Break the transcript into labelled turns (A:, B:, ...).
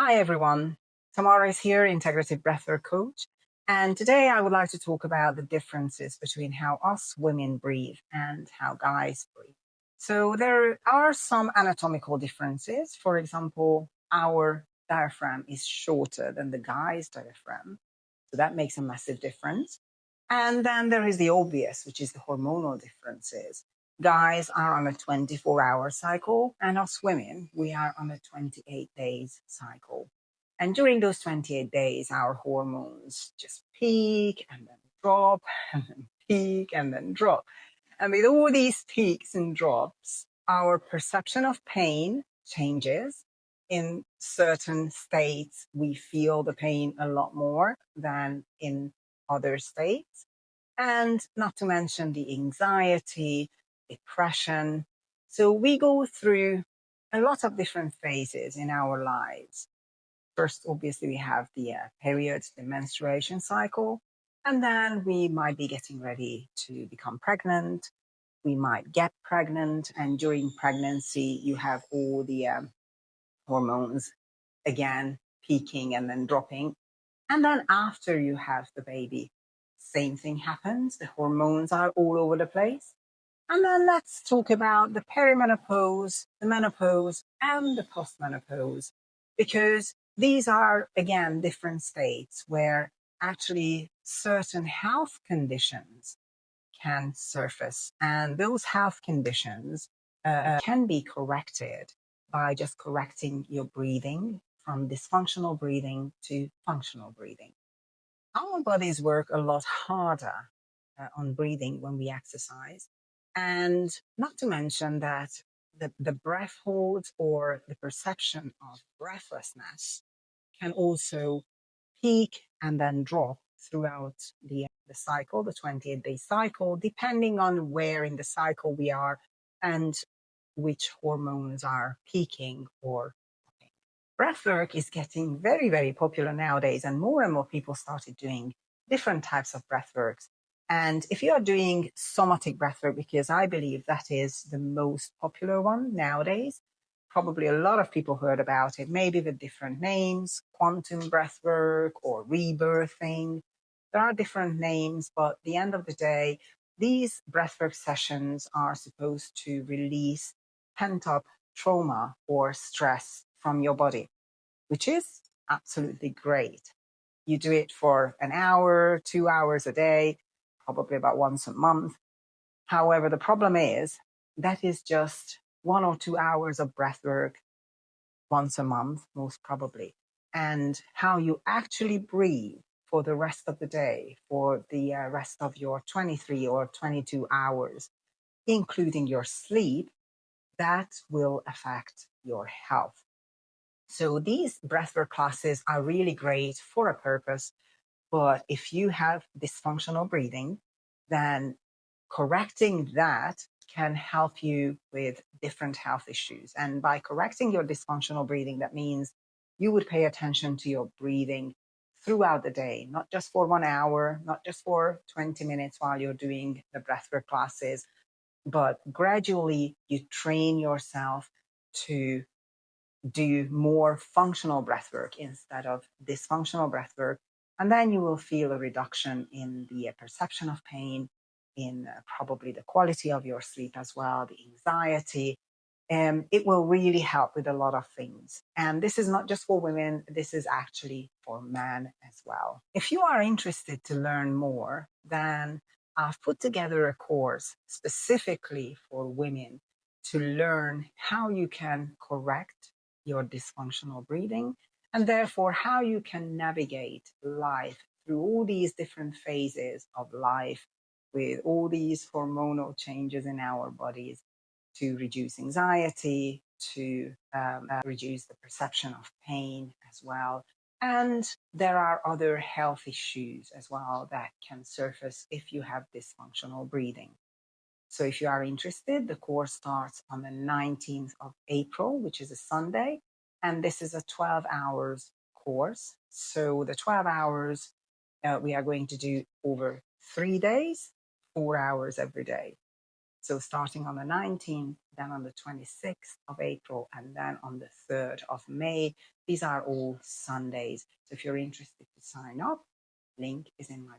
A: Hi everyone, Tamara is here, Integrative Breathwork Coach, and today I would like to talk about the differences between how us women breathe and how guys breathe. So there are some anatomical differences. For example, our diaphragm is shorter than the guy's diaphragm, so that makes a massive difference. And then there is the obvious, which is the hormonal differences. Guys are on a 24-hour cycle, and us women, we are on a 28 days cycle. And during those 28 days, our hormones just peak and then drop and then peak and then drop. And with all these peaks and drops, our perception of pain changes. In certain states, we feel the pain a lot more than in other states. And not to mention the anxiety, depression. So we go through a lot of different phases in our lives. First, obviously, we have the period, the menstruation cycle, and then we might be getting ready to become pregnant. We might get pregnant, and during pregnancy, you have all the hormones again peaking and then dropping. And then after you have the baby, same thing happens. The hormones are all over the place. And then let's talk about the perimenopause, the menopause, and the postmenopause, because these are, again, different states where actually certain health conditions can surface. And those health conditions can be corrected by just correcting your breathing from dysfunctional breathing to functional breathing. Our bodies work a lot harder on breathing when we exercise. And not to mention that the breath holds or the perception of breathlessness can also peak and then drop throughout the cycle, the 28-day cycle, depending on where in the cycle we are and which hormones are peaking or dropping. Breathwork is getting very, very popular nowadays, and more people started doing different types of breathworks. And if you are doing somatic breathwork, because I believe that is the most popular one nowadays, probably a lot of people heard about it, maybe with different names, quantum breathwork or rebirthing. There are different names, but at the end of the day, these breathwork sessions are supposed to release pent up trauma or stress from your body, which is absolutely great. You do it for an hour, 2 hours a day, probably about once a month. However, the problem is that is just 1 or 2 hours of breath work once a month, most probably. And how you actually breathe for the rest of the day, for the rest of your 23 or 22 hours, including your sleep, that will affect your health. So these breathwork classes are really great for a purpose. But if you have dysfunctional breathing, then correcting that can help you with different health issues. And by correcting your dysfunctional breathing, that means you would pay attention to your breathing throughout the day, not just for 1 hour, not just for 20 minutes while you're doing the breathwork classes, but gradually you train yourself to do more functional breathwork instead of dysfunctional breathwork. And then you will feel a reduction in the perception of pain, in probably the quality of your sleep as well, the anxiety. It will really help with a lot of things. And this is not just for women, this is actually for men as well. If you are interested to learn more, then I've put together a course specifically for women to learn how you can correct your dysfunctional breathing and therefore how you can navigate life through all these different phases of life with all these hormonal changes in our bodies to reduce anxiety, to reduce the perception of pain as well. And there are other health issues as well that can surface if you have dysfunctional breathing. So if you are interested, the course starts on the 19th of April, which is a Sunday. And this is a 12 hours course. So the 12 hours we are going to do over 3 days, 4 hours every day. So starting on the 19th, then on the 26th of April, and then on the 3rd of May. These are all Sundays. So if you're interested to sign up, link is in my